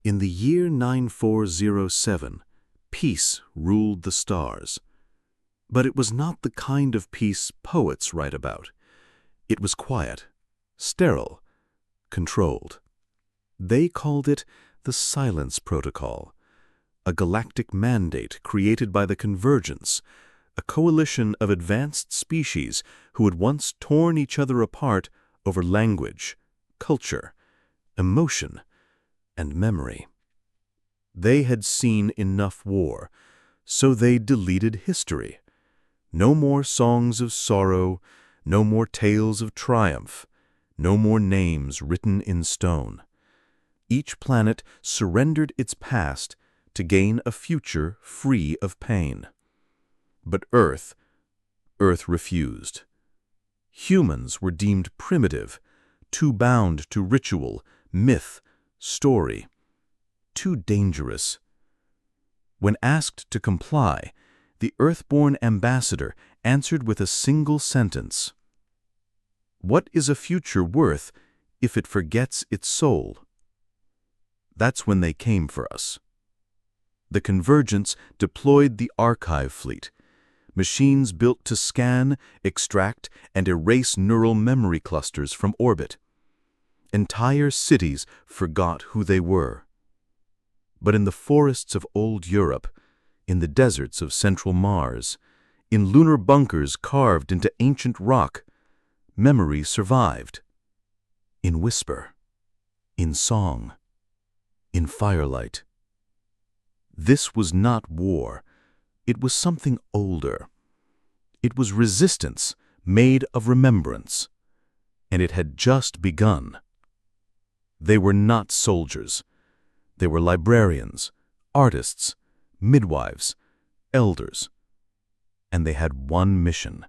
In the year 9407, peace ruled the stars. But it was not the kind of peace poets write about. It was quiet, sterile, controlled. They called it the Silence Protocol, a galactic mandate created by the Convergence, a coalition of advanced species who had once torn each other apart over language, culture, emotion, and memory. They had seen enough war, so they deleted history. No more songs of sorrow, no more tales of triumph, no more names written in stone. Each planet surrendered its past to gain a future free of pain. But Earth refused. Humans were deemed primitive, too bound to ritual, myth, story, too dangerous. When asked to comply, the Earthborn ambassador answered with a single sentence: "What is a future worth if it forgets its soul?" That's when they came for us. The Convergence deployed the archive fleet, machines built to scan, extract, and erase neural memory clusters from orbit. Entire cities forgot who they were. But in the forests of old Europe, in the deserts of central Mars, in lunar bunkers carved into ancient rock, memory survived. In whisper, in song, in firelight. This was not war. It was something older. It was resistance made of remembrance. And it had just begun. They were not soldiers. They were librarians, artists, midwives, elders. And they had one mission: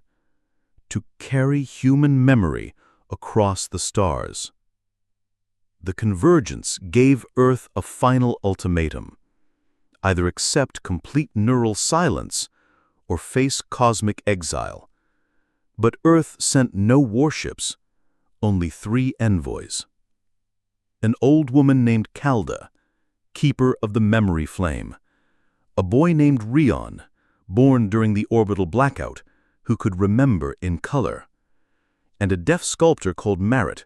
to carry human memory across the stars. The Convergence gave Earth a final ultimatum: either accept complete neural silence or face cosmic exile. But Earth sent no warships, only 3 envoys. An old woman named Calda, keeper of the memory flame, a boy named Rion, born during the orbital blackout, who could remember in color, and a deaf sculptor called Maret,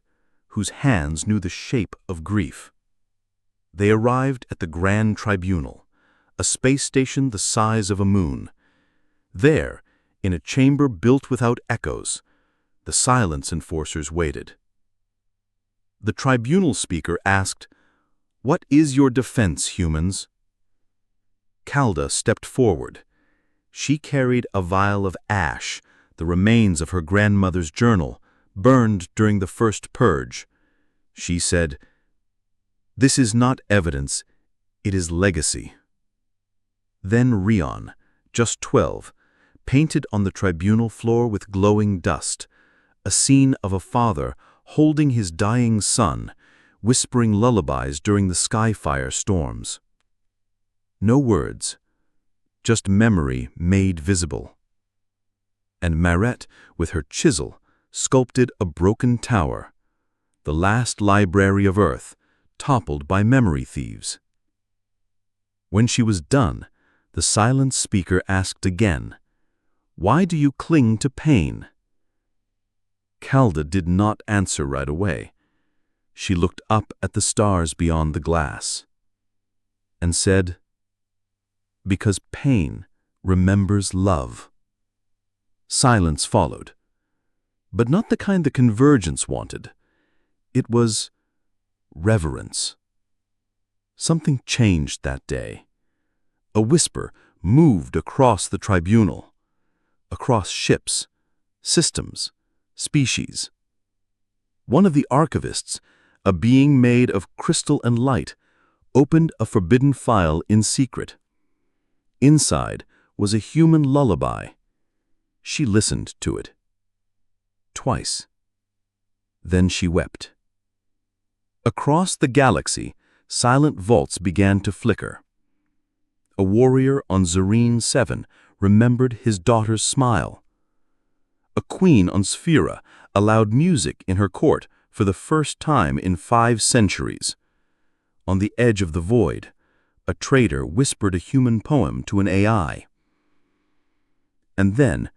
whose hands knew the shape of grief. They arrived at the Grand Tribunal, a space station the size of a moon. There, in a chamber built without echoes, the silence enforcers waited. The tribunal speaker asked, "What is your defense, humans?" Calda stepped forward. She carried a vial of ash, the remains of her grandmother's journal, burned during the first purge. She said, "This is not evidence, it is legacy." Then Rion, just 12, painted on the tribunal floor with glowing dust, a scene of a father holding his dying son, whispering lullabies during the skyfire storms. No words, just memory made visible. And Maret, with her chisel, sculpted a broken tower, the last library of Earth, toppled by memory thieves. When she was done, the silent speaker asked again, "Why do you cling to pain?" Calda did not answer right away. She looked up at the stars beyond the glass and said, "Because pain remembers love." Silence followed, but not the kind the Convergence wanted. It was reverence. Something changed that day. A whisper moved across the tribunal, across ships, systems, species. One of the archivists, a being made of crystal and light, opened a forbidden file in secret. Inside was a human lullaby. She listened to it. Twice. Then she wept. Across the galaxy, silent vaults began to flicker. A warrior on Zerine 7 remembered his daughter's smile. A queen on Sphera allowed music in her court for the first time in 5 centuries. On the edge of the void, a trader whispered a human poem to an AI. And then,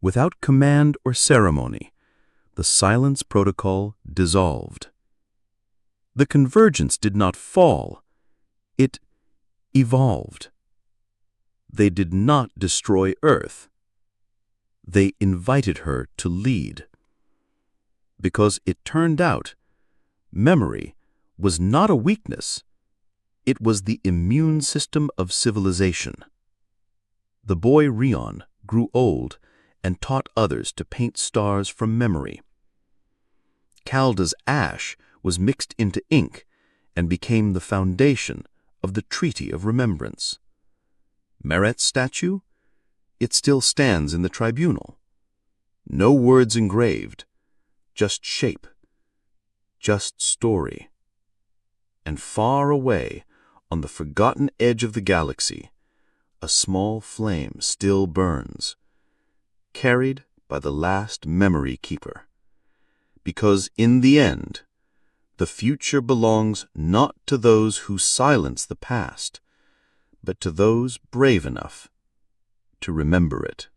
without command or ceremony, the silence protocol dissolved. The Convergence did not fall. It evolved. They did not destroy Earth. They invited her to lead. Because it turned out, memory was not a weakness. It was the immune system of civilization. The boy Rion grew old and taught others to paint stars from memory. Calda's ash was mixed into ink and became the foundation of the Treaty of Remembrance. Maret's statue? It still stands in the tribunal. No words engraved, just shape, just story. And far away, on the forgotten edge of the galaxy, a small flame still burns, carried by the last memory keeper. Because in the end, the future belongs not to those who silence the past, but to those brave enough to remember it.